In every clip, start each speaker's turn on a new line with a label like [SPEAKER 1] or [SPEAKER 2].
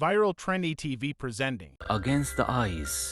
[SPEAKER 1] Viral Trendy TV presenting.
[SPEAKER 2] Against the ice.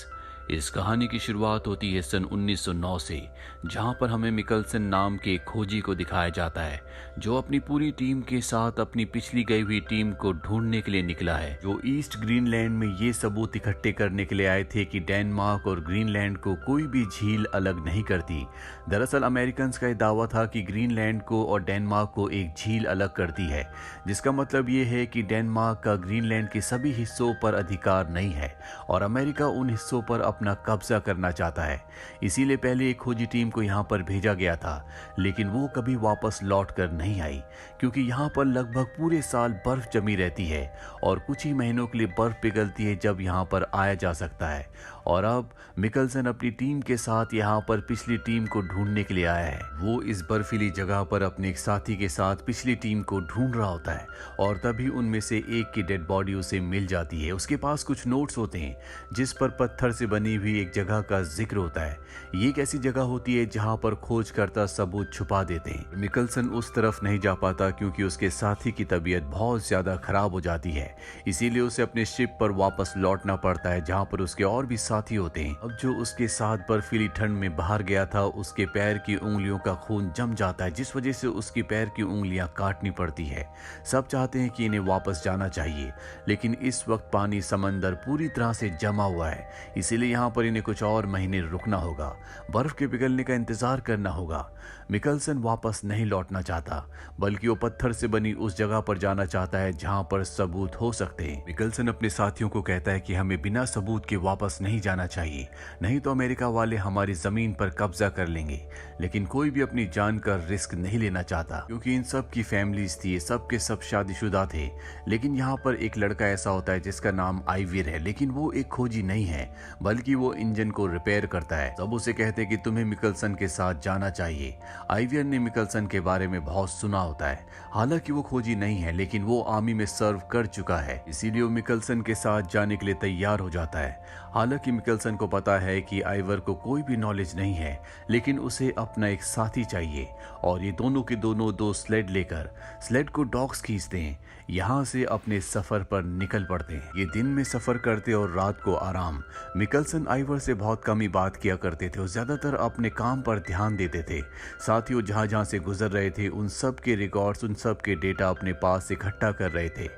[SPEAKER 2] इस कहानी की शुरुआत होती है सन 1909 से, जहां पर हमें मिकलसन नाम के एक खोजी को दिखाया जाता है जो अपनी पूरी टीम के साथ अपनी पिछली गई हुई टीम को ढूंढने के लिए निकला है, जो ईस्ट ग्रीनलैंड में ये सबूत इकट्ठे करने के लिए आए थे कि डेनमार्क और ग्रीनलैंड को कोई भी झील अलग नहीं करती। दरअसल अमेरिकन का यह दावा था कि ग्रीनलैंड को और डेनमार्क को एक झील अलग करती है, जिसका मतलब ये है कि डेनमार्क का ग्रीनलैंड के सभी हिस्सों पर अधिकार नहीं है और अमेरिका उन हिस्सों पर अपना कब्जा करना चाहता है। इसीलिए पहले एक खोजी टीम को यहाँ पर भेजा गया था, लेकिन वो कभी वापस लौट कर नहीं आई, क्योंकि यहाँ पर लगभग पूरे साल बर्फ जमी रहती है और कुछ ही महीनों के लिए बर्फ पिघलती है जब यहाँ पर आया जा सकता है। और अब मिकलसन अपनी टीम के साथ यहाँ पर पिछली टीम को ढूंढने के लिए आया है। वो इस बर्फीली जगह पर अपने एक साथी के साथ पिछली टीम को ढूंढ रहा होता है और तभी उनमें से एक की डेड बॉडी उसे मिल जाती है। उसके पास कुछ नोट्स होते हैं जिस पर पत्थर से बनी हुई एक जगह का जिक्र होता है। ये एक ऐसी जगह होती है जहाँ पर खोजकर्ता सबूत छुपा देते हैं। मिकलसन उस तरफ नहीं जा पाता क्योंकि उसके साथी की तबीयत बहुत ज्यादा खराब हो जाती है, इसीलिए उसे अपने शिप पर वापस लौटना पड़ता है जहाँ पर उसके और भी साथी होते हैं। अब जो उसके साथ बर्फीली ठंड में बाहर गया था, उसके पैर की उंगलियों का खून जम जाता है, जिस वजह से उसकी पैर की उंगलियां काटनी पड़ती है। सब चाहते हैं कि इन्हें वापस जाना चाहिए, लेकिन इस वक्त पानी समंदर पूरी तरह से जमा हुआ है, इसीलिए यहाँ पर इन्हें कुछ और महीने रुकना होगा, बर्फ के पिघलने का इंतजार करना होगा। मिकलसन वापस नहीं लौटना चाहता, बल्कि वो पत्थर से बनी उस जगह पर जाना चाहता है जहाँ पर सबूत हो सकते हैं। मिकलसन अपने साथियों को कहता है कि हमें बिना सबूत के वापस नहीं जाना चाहिए, नहीं तो अमेरिका वाले हमारी जमीन पर कब्जा कर लेंगे। लेकिन कोई भी अपनी जान का रिस्क नहीं लेना चाहता, क्योंकि इन सब की फैमिलीज थी, सब के सब शादीशुदा थे। लेकिन यहाँ पर एक लड़का ऐसा होता है जिसका नाम आइविर है, लेकिन वो एक खोजी नहीं है, बल्कि वो इंजन को रिपेयर करता है। सब उसे कहते हैं कि तुम्हें मिकलसन के साथ जाना चाहिए। आइवियर ने मिकलसन के बारे में बहुत सुना होता है, हालांकि वो खोजी नहीं है, लेकिन वो आर्मी में सर्व कर चुका है, इसीलिए वो मिकलसन के साथ जाने के लिए तैयार हो जाता है। हालांकि मिकलसन को पता है कि आइवर को कोई भी नॉलेज नहीं है, लेकिन उसे अपना एक साथी चाहिए और ये दोनों के दोनों दो स्लेड लेकर स्लेड को डॉग्स खींचते हैं, यहाँ से अपने सफर पर निकल पड़ते हैं। ये दिन में सफर करते और रात को आराम। मिकलसन आइवर से बहुत कम ही बात किया करते थे और ज्यादातर अपने काम पर ध्यान देते थे। साथ ही वो जहाँ जहाँ से गुजर रहे थे उन सब के रिकॉर्ड्स, उन सब के डेटा अपने पास इकट्ठा कर रहे थे।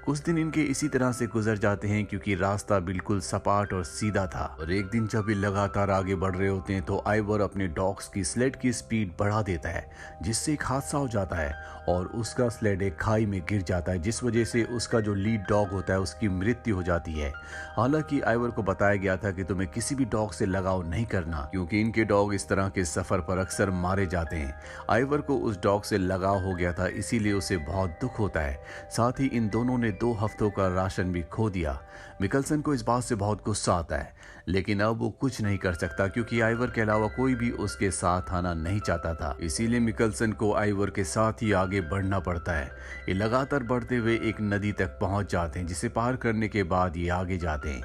[SPEAKER 2] कुछ दिन इनके इसी तरह से गुजर जाते हैं क्योंकि रास्ता बिल्कुल सपाट और सीधा था। और एक दिन जब ये लगातार आगे बढ़ रहे होते हैं तो आइवर अपने डॉग्स की स्लेड की स्पीड बढ़ा देता है, जिससे एक हादसा हो जाता है और उसका स्लेड एक खाई में गिर जाता है, जिस वजह से उसका जो लीड डॉग होता है उसकी मृत्यु हो जाती है। हालांकि आइवर को बताया गया था कि तुम्हें किसी भी डॉग से लगाव नहीं करना, क्योंकि इनके डॉग इस तरह के सफर पर अक्सर मारे जाते हैं। आइवर को उस डॉग से लगाव हो गया था, इसीलिए उसे बहुत दुख होता है। साथ ही इन दोनों ने 2 हफ्तों का राशन भी खो दिया। मिकलसन को इस बात से बहुत गुस्सा आता है, लेकिन अब वो कुछ नहीं कर सकता क्योंकि आइवर के अलावा कोई भी उसके साथ आना नहीं चाहता था। इसीलिए मिकलसन को आइवर के साथ ही आगे बढ़ना पड़ता है। ये लगातार बढ़ते हुए एक नदी तक पहुंच जाते हैं, जिसे पार करने के बाद ये आगे जाते हैं।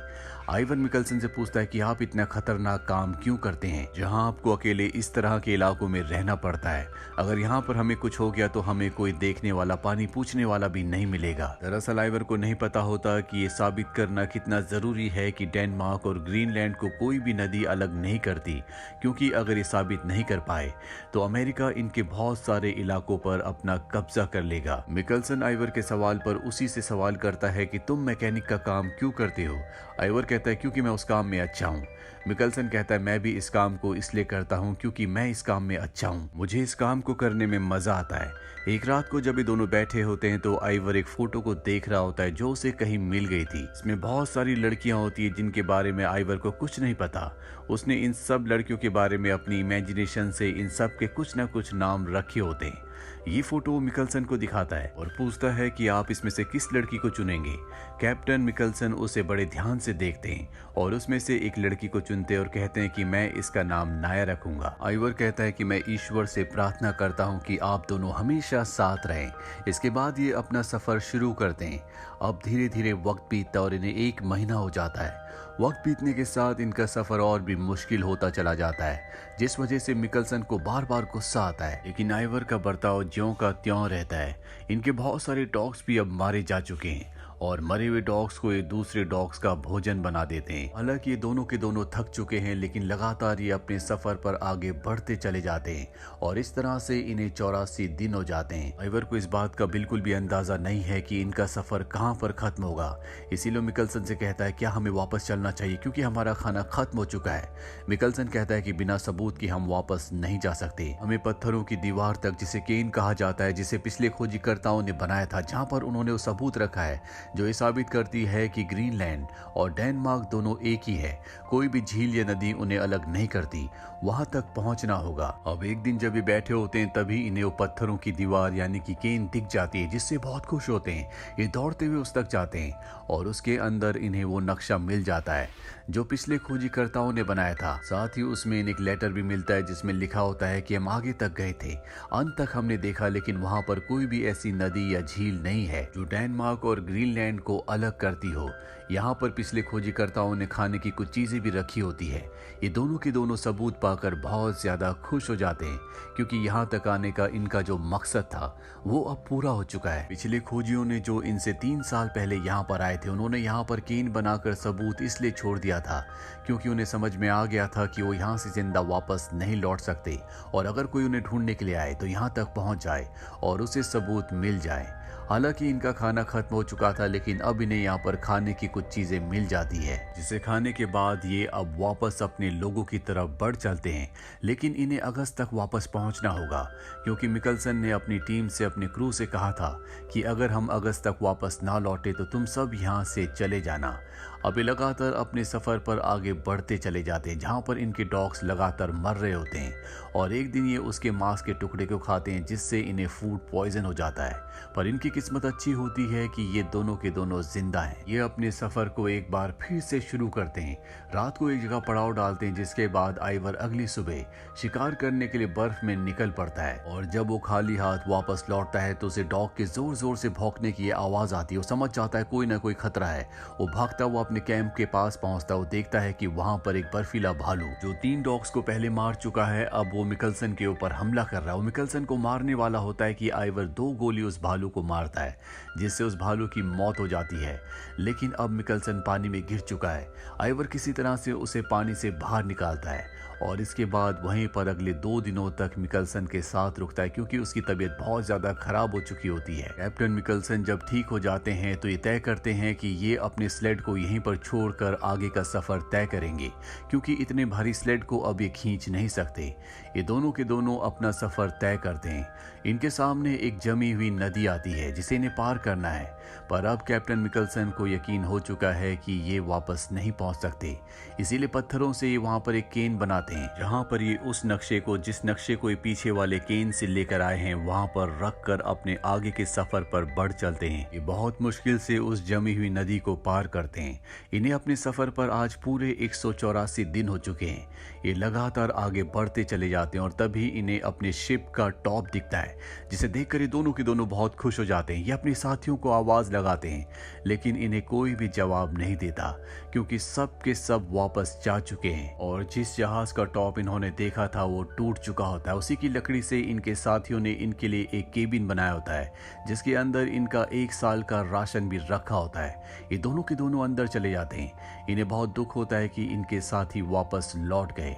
[SPEAKER 2] आइवर मिकलसन से पूछता है कि आप इतना खतरनाक काम क्यों करते हैं, जहां आपको अकेले इस तरह के इलाकों में रहना पड़ता है। अगर यहाँ पर हमें कुछ हो गया तो हमें कोई देखने वाला, पानी पूछने वाला भी नहीं मिलेगा। दरअसल आइवर को नहीं पता होता कि ये साबित करना कितना जरूरी है कि डेनमार्क और ग्रीनलैंड को कोई भी नदी अलग नहीं करती, क्योंकि अगर ये साबित नहीं कर पाए तो अमेरिका इनके बहुत सारे इलाकों पर अपना कब्जा कर लेगा। मिकलसन आइवर के सवाल पर उसी से सवाल करता है कि तुम मैकेनिक का काम क्यों करते हो। आइवर कहता है क्योंकि मैं उस काम में अच्छा हूँ। मिकलसन कहता है मैं भी इस काम को इसलिए करता हूँ क्योंकि मैं इस काम में अच्छा हूँ, मुझे इस काम को करने में मजा आता है। एक रात को जब ये दोनों बैठे होते हैं तो आइवर एक फोटो को देख रहा होता है जो उसे कहीं मिल गई थी। इसमें बहुत सारी लड़कियां होती है जिनके बारे में आइवर को कुछ नहीं पता। उसने इन सब लड़कियों के बारे में अपनी इमेजिनेशन से इन सब के कुछ न कुछ नाम रखे होते हैं। ये फोटो मिकलसन को दिखाता है और पूछता है कि आप इसमें से किस लड़की को चुनेंगे। कैप्टन मिकलसन उसे बड़े ध्यान से देखते हैं और उसमें से एक लड़की को चुनते और कहते हैं कि मैं इसका नाम नाया रखूंगा। आइवर कहता है कि मैं ईश्वर से प्रार्थना करता हूं कि आप दोनों हमेशा साथ रहें। इसके बाद ये अपना सफर शुरू करते हैं। अब धीरे धीरे वक्त बीतता और इन्हें 1 महीना हो जाता है। वक्त बीतने के साथ इनका सफर और भी मुश्किल होता चला जाता है, जिस वजह से मिकलसन को बार बार गुस्सा आता है, लेकिन आइवर का बर्ताव ज्यों का त्यों रहता है। इनके बहुत सारे डॉग्स भी अब मारे जा चुके हैं और मरे हुए डॉग्स को ये दूसरे डॉग्स का भोजन बना देते हैं। हालांकि ये दोनों के दोनों थक चुके हैं, लेकिन लगातार ये अपने सफर पर आगे बढ़ते चले जाते हैं और इस तरह से इन्हें 84 दिन हो जाते हैं। आइवर को इस बात का बिल्कुल भी अंदाजा नहीं है कि इनका सफर कहां पर खत्म होगा। इसीलिए मिकलसन से कहता है क्या हमें वापस चलना चाहिए क्योंकि हमारा खाना खत्म हो चुका है। मिकलसन कहता है कि बिना सबूत कि हम वापस नहीं जा सकते। हमें पत्थरों की दीवार तक, जिसे केन कहा जाता है, जिसे पिछले खोजीकर्ताओं ने बनाया था, जहां पर उन्होंने वो सबूत रखा है जो ये साबित करती है कि ग्रीनलैंड और डेनमार्क दोनों एक ही है। कोई भी झील या नदी उन्हें अलग नहीं करती। वहां तक पहुंचना होगा। अब एक दिन जब ये बैठे होते हैं तभी इन्हें वो पत्थरों की दीवार यानी कि केन दिख जाती है, जिससे बहुत खुश होते हैं। ये दौड़ते हुए उस तक जाते हैं और उसके अंदर इन्हें वो नक्शा मिल जाता है जो पिछले खोजीकर्ताओं ने बनाया था। साथ ही उसमें इन्हें एक लेटर भी मिलता है जिसमें लिखा होता है कि हम आगे तक गए थे, अंत तक हमने देखा, लेकिन वहां पर कोई भी ऐसी नदी या झील नहीं है जो डेनमार्क और ग्रीनलैंड को अलग करती हो। यहाँ पर पिछले खोजीकर्ताओं ने खाने की कुछ चीजें भी रखी होती है। ये दोनों के दोनों सबूत पाकर बहुत ज्यादा खुश हो जाते हैं क्योंकि यहाँ तक आने का इनका जो मकसद था वो अब पूरा हो चुका है। पिछले खोजियों ने जो इनसे 3 साल पहले यहाँ पर आए थे, उन्होंने यहाँ पर केन बनाकर सबूत इसलिए छोड़ दिया था क्योंकि उन्हें समझ में आ गया था कि वो यहाँ से जिंदा वापस नहीं लौट सकते और अगर कोई उन्हें ढूंढने के लिए आए तो यहाँ तक पहुंच जाए और उसे सबूत मिल जाए। हालांकि इनका खाना खत्म हो चुका था, लेकिन अब इन्हें यहाँ पर खाने की कुछ चीजें मिल जाती है जिसे खाने के बाद ये अब वापस अपने लोगों की तरफ बढ़ चलते हैं। लेकिन इन्हें अगस्त तक वापस पहुंचना होगा क्योंकि मिकलसन ने अपनी टीम से, अपने क्रू से कहा था कि अगर हम अगस्त तक वापस ना लौटे तो तुम सब यहाँ से चले जाना। अब ये लगातार अपने सफर पर आगे बढ़ते चले जाते हैं जहाँ पर इनके डॉग्स लगातार मर रहे होते हैं और एक दिन ये उसके मांस के टुकड़े को खाते हैं जिससे इन्हें फूड पॉइजन हो जाता है। पर इनकी किस्मत अच्छी होती है कि ये दोनों के दोनों जिंदा हैं। ये अपने सफर को एक बार फिर से शुरू करते हैं। रात को एक जगह पड़ाव डालते हैं जिसके बाद आइवर अगली सुबह शिकार करने के लिए बर्फ में निकल पड़ता है और जब वो खाली हाथ वापस लौटता है तो उसे डॉग के जोर जोर से भौंकने की आवाज आती है। वो समझ जाता है कोई ना कोई खतरा है। वो भागता हुआ अपने कैंप के पास पहुंचता, वो देखता है कि वहां पर एक बर्फीला भालू जो 3 डॉग्स को पहले मार चुका है, अब वो मिकलसन के ऊपर हमला कर रहा है। वो मिकलसन को मारने वाला होता है कि आइवर 2 गोली उस भालू को मारता है जिससे उस भालू की मौत हो जाती है। लेकिन अब मिकलसन पानी में गिर चुका है। आइवर किसी तरह से उसे पानी से बाहर निकालता है और इसके बाद वहीं पर अगले 2 दिनों तक मिकलसन के साथ रुकता है क्योंकि उसकी तबीयत बहुत ज्यादा खराब हो चुकी होती है। कैप्टन मिकलसन जब ठीक हो जाते हैं तो ये तय करते हैं कि ये अपने स्लेड को यहीं पर छोड़कर आगे का सफर तय करेंगे क्योंकि इतने भारी स्लेड को अब ये खींच नहीं सकते। ये दोनों के दोनों अपना सफर तय करते हैं। इनके सामने एक जमी हुई नदी आती है जिसे इन्हें पार करना है, पर अब कैप्टन मिकलसन को यकीन हो चुका है कि ये वापस नहीं पहुंच सकते। इसीलिए पत्थरों से ये वहां पर एक केन बनाते हैं जहां पर ये उस नक्शे को, जिस नक्शे को ये पीछे वाले केन से लेकर आए हैं, वहां पर रख कर अपने आगे के सफर पर बढ़ चलते हैं। ये बहुत मुश्किल से उस जमी हुई नदी को पार करते हैं। इन्हें अपने सफर पर आज पूरे 184 दिन हो चुके हैं। ये लगातार आगे बढ़ते चले जाते हैं और तभी इन्हें अपने शिप का टॉप दिखता है जिसे देखकर ये दोनों के दोनों बहुत खुश हो जाते हैं। ये अपने साथियों को आवाज लगाते हैं लेकिन इन्हें कोई भी जवाब नहीं देता क्योंकि सब के सब वापस जा चुके हैं और जिस जहाज का टॉप इन्होंने देखा था वो टूट चुका होता है। उसी की लकड़ी से इनके साथियों ने इनके लिए एक केबिन बनाया होता है जिसके अंदर इनका 1 साल का राशन भी रखा होता है। ये दोनों के दोनों अंदर चले जाते हैं। इन्हें बहुत दुख होता है कि इनके साथी वापस लौट गए,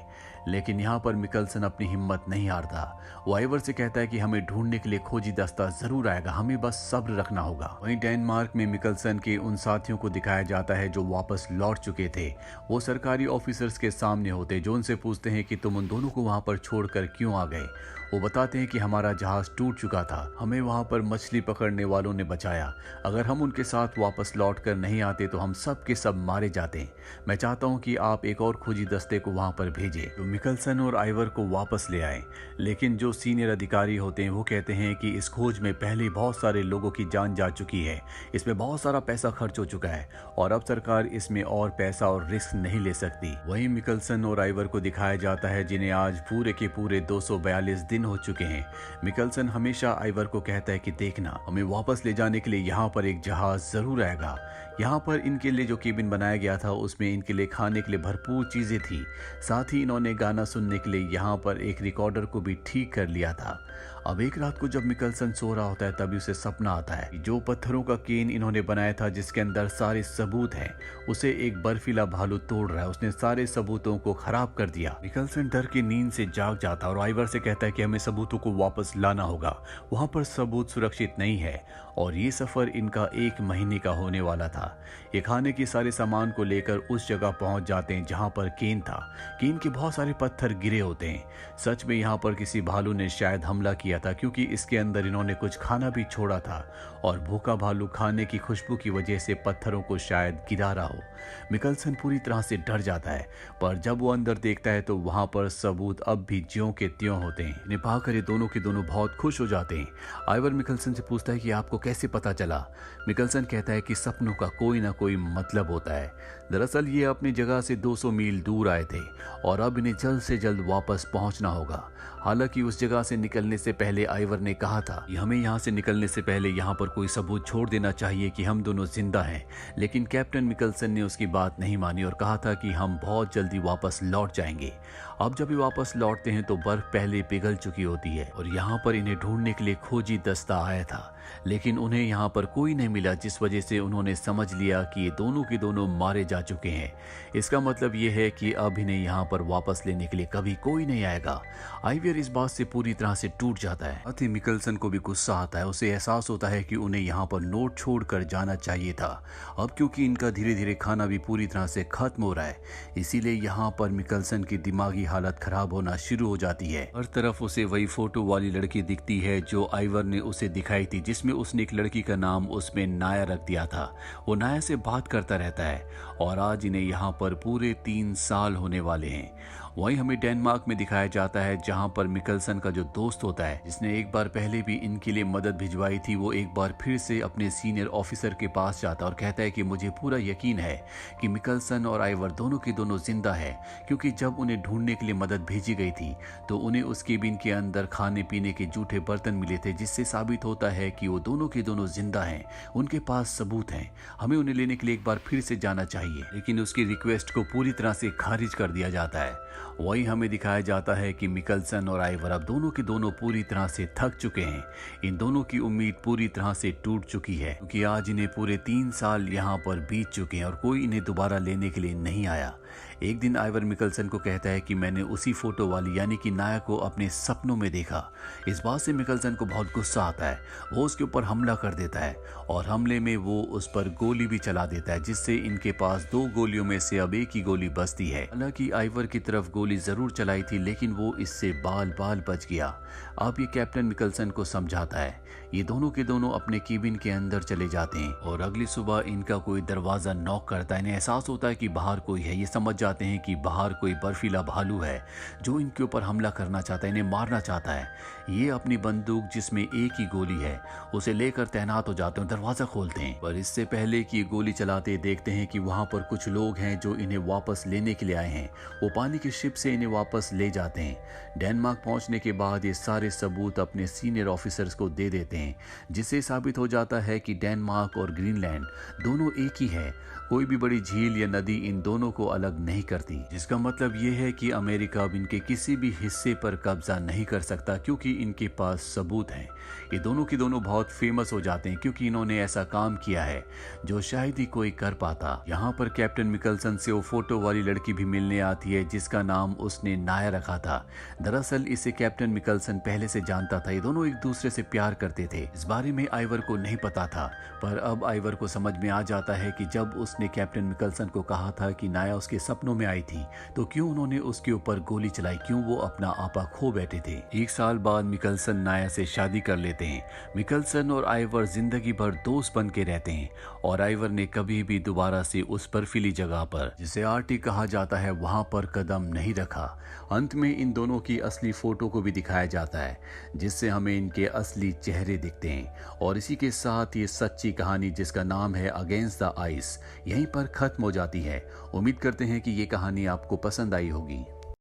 [SPEAKER 2] लेकिन यहाँ पर मिकलसन अपनी हिम्मत नहीं हारता। वो आइवर से कहता है कि हमें ढूंढने के लिए खोजी दस्ता जरूर आएगा, हमें बस सब्र रखना होगा। वहीं डेनमार्क में मिकलसन के उन साथियों को दिखाया जाता है जो वापस लौट चुके थे। वो सरकारी ऑफिसर्स के सामने होते जो उनसे पूछते हैं कि तुम उन दोनों को वहां पर छोड़कर क्यों आ गए। वो बताते हैं कि हमारा जहाज टूट चुका था, हमें वहां पर मछली पकड़ने वालों ने बचाया। अगर हम उनके साथ वापस लौट कर नहीं आते तो हम सब के सब मारे जाते। मैं चाहता हूं कि आप एक और खोजी दस्ते को वहां पर भेजें तो मिकलसन और आइवर को वापस ले आए। लेकिन जो सीनियर अधिकारी होते हैं वो कहते हैं कि इस खोज में पहले बहुत सारे लोगों की जान जा चुकी है, इसमें बहुत सारा पैसा खर्च हो चुका है और अब सरकार इसमें और पैसा और रिस्क नहीं ले सकती। वहीं मिकलसन और आइवर को दिखाया जाता है जिन्हें आज पूरे के पूरे 242 दिन हो चुके हैं। मिकलसन हमेशा आइवर को कहता है कि देखना, हमें वापस ले जाने के लिए यहाँ पर एक जहाज जरूर आएगा यहाँ पर इनके लिए जो केबिन बनाया गया था उसमें इनके लिए खाने के लिए भरपूर चीजें थी। साथ ही इन्होंने गाना सुनने के लिए यहाँ पर एक रिकॉर्डर को भी ठीक कर लिया था। अब एक रात को जब मिकलसन सो रहा होता है तभी उसे सपना आता है कि जो पत्थरों का केन इन्होंने बनाया था जिसके अंदर सारे सबूत हैं, उसे एक बर्फीला भालू तोड़ रहा है। उसने सारे सबूतों को खराब कर दिया। मिकलसन डर के नींद से जाग जाता है और आइवर से कहता है कि हमें सबूतों को वापस लाना होगा, वहां पर सबूत सुरक्षित नहीं है। और ये सफर इनका 1 महीने का होने वाला था। ये खाने के सारे सामान को लेकर उस जगह पहुंच जाते हैं जहां पर केन था। केन के बहुत सारे पत्थर गिरे होते हैं। सच में यहाँ पर किसी भालू ने शायद हमला किया था, क्योंकि इसके अंदर इन्होंने कुछ खाना भी छोड़ा था और भूखा भालू खाने की खुशबू की वजह से पत्थरों को शायद गिरा रहा हो। मिकलसन पूरी तरह से डर जाता है, पर जब वो अंदर देखता है तो वहां पर सबूत अब भी ज्यों के त्यों होते हैं। इन्हें पाकर ये दोनों के दोनों बहुत खुश हो जाते हैं। आइवर मिकलसन से पूछता है कि आपको कैसे पता चला? मिकलसन कहता है कि सपनों का कोई ना कोई मतलब होता है। दरअसल ये अपनी जगह से 200 मील दूर आए थे और अब इन्हें जल्द से जल्द वापस पहुंचना होगा। हालांकि उस जगह से निकलने से पहले आइवर ने कहा था कि हमें यहाँ से निकलने से पहले यहाँ पर कोई सबूत छोड़ देना चाहिए कि हम दोनों जिंदा हैं। लेकिन कैप्टन मिकलसन ने उसकी बात नहीं मानी और कहा था कि हम बहुत जल्दी वापस लौट जाएंगे। अब जब ये वापस लौटते हैं तो बर्फ पहले पिघल चुकी होती है और यहाँ पर इन्हें ढूंढने के लिए खोजी दस्ता आया था, लेकिन उन्हें यहाँ पर कोई नहीं मिला, जिस वजह से उन्होंने समझ लिया कि ये दोनों के दोनों मारे जा चुके हैं। इसका मतलब ये है कि अब इन्हें यहाँ पर वापस लेने के लिए कभी कोई नहीं आएगा। आइवर इस बात से पूरी तरह से टूट जाता है। अति मिकलसन को भी गुस्सा आता है। उसे एहसास होता है कि उन्हें यहाँ पर नोट छोड़ कर जाना चाहिए था। अब क्योंकि इनका धीरे धीरे खाना भी पूरी तरह से खत्म हो रहा है, इसीलिए यहाँ पर मिकलसन की दिमागी हालत खराब होना शुरू हो जाती है। हर तरफ उसे वही फोटो वाली लड़की दिखती है जो आइवर ने उसे दिखाई थी, जिसमें उसने एक लड़की का नाम उसमें नाया रख दिया था। वो नाया से बात करता रहता है और आज इन्हें यहाँ पर पूरे 3 साल होने वाले हैं। वहीं हमें डेनमार्क में दिखाया जाता है जहां पर मिकलसन का जो दोस्त होता है, जिसने एक बार पहले भी इनके लिए मदद भिजवाई थी, वो एक बार फिर से अपने सीनियर ऑफिसर के पास जाता है और कहता है कि मुझे पूरा यकीन है कि मिकलसन और आइवर दोनों के दोनों जिंदा है, क्योंकि जब उन्हें ढूंढने के लिए मदद भेजी गई थी तो उन्हें उस केबिन के अंदर खाने पीने के जूठे बर्तन मिले थे, जिससे साबित होता है कि वो दोनों के दोनों जिंदा हैं। उनके पास सबूत हैं। हमें उन्हें लेने के लिए एक बार फिर से जाना चाहिए, लेकिन उसकी रिक्वेस्ट को पूरी तरह से खारिज कर दिया जाता है। वही हमें दिखाया जाता है कि मिकलसन और आइवर अब दोनों के दोनों पूरी तरह से थक चुके हैं। इन दोनों की उम्मीद पूरी तरह से टूट चुकी है, क्योंकि आज इन्हें पूरे 3 साल यहाँ पर बीत चुके हैं और कोई इन्हें दोबारा लेने के लिए नहीं आया। एक दिन आइवर मिकलसन को कहता है कि मैंने उसी फोटो वाली यानी कि नाया को अपने सपनों में देखा। इस बात से मिकलसन को बहुत गुस्सा आता है। वो उसके ऊपर हमला कर देता है और हमले में वो उस पर गोली भी चला देता है, जिससे इनके पास 2 गोलियों में से अब एक ही गोली बचती है। हालांकि आइवर की तरफ गोली जरूर चलाई थी, लेकिन वो इससे बाल बाल बच गया। अब ये कैप्टन मिकलसन को समझाता है। ये दोनों के दोनों अपने केबिन के अंदर चले जाते हैं और अगली सुबह इनका कोई दरवाजा नॉक करता है। इन्हें एहसास होता है कि बाहर कोई है। ये समझ जाते हैं कि बाहर कोई बर्फीला भालू है जो इनके ऊपर हमला करना चाहता है, इन्हें मारना चाहता है। ये अपनी बंदूक, जिसमें एक ही गोली है, उसे लेकर तैनात हो जाते हैं, दरवाजा खोलते हैं। पर इससे पहले कि गोली चलाते देखते हैं कि वहां पर कुछ लोग हैं जो इन्हें वापस लेने के लिए आए हैं। वो पानी की शिप से इन्हें वापस ले जाते हैं। डेनमार्क पहुंचने के बाद ये सारे सबूत अपने सीनियर ऑफिसर्स को दे देते हैं, जिससे साबित हो जाता है कि डेनमार्क और ग्रीनलैंड दोनों एक ही है। कोई भी बड़ी झील या नदी इन दोनों को अलग नहीं करती, जिसका मतलब ये है कि अमेरिका अब इनके किसी भी हिस्से पर कब्जा नहीं कर सकता, क्योंकि इनके पास सबूत हैं। ये दोनों के दोनों बहुत फेमस हो जाते हैं, क्योंकि इन्होंने ऐसा काम किया है जो शायद ही कोई कर पाता। यहाँ पर कैप्टन मिकलसन से वो फोटो वाली लड़की भी मिलने आती है, जिसका नाम उसने नाया रखा था। दरअसल इसे कैप्टन मिकलसन पहले से जानता था। ये दोनों एक दूसरे से प्यार करते थे। इस बारे में आइवर को नहीं पता था, पर अब आइवर को समझ में आ जाता है कि जब उसने कैप्टन मिकलसन को कहा था कि नाया उसके सपनों में आई थी, तो क्यों उन्होंने उसके ऊपर गोली चलाई, क्यों वो अपना आपा खो बैठे थे। 1 साल बाद मिकलसन नाया से शादी कर लेते हैं। मिकलसन और आइवर जिंदगी भर दोस्त बन के रहते हैं और आइवर ने कभी भी दोबारा से उस बर्फीली जगह पर, जिसे आर्टिक कहा जाता है, वहां पर कदम नहीं रखा। अंत में इन दोनों की असली फोटो को भी दिखाया जाता है, जिससे हमें इनके असली चेहरे दिखते हैं। और इसी के साथ ये सच्ची कहानी, जिसका नाम है अगेंस्ट द आइस, यहीं पर खत्म हो जाती है। उम्मीद करते हैं कि ये कहानी आपको पसंद आई होगी।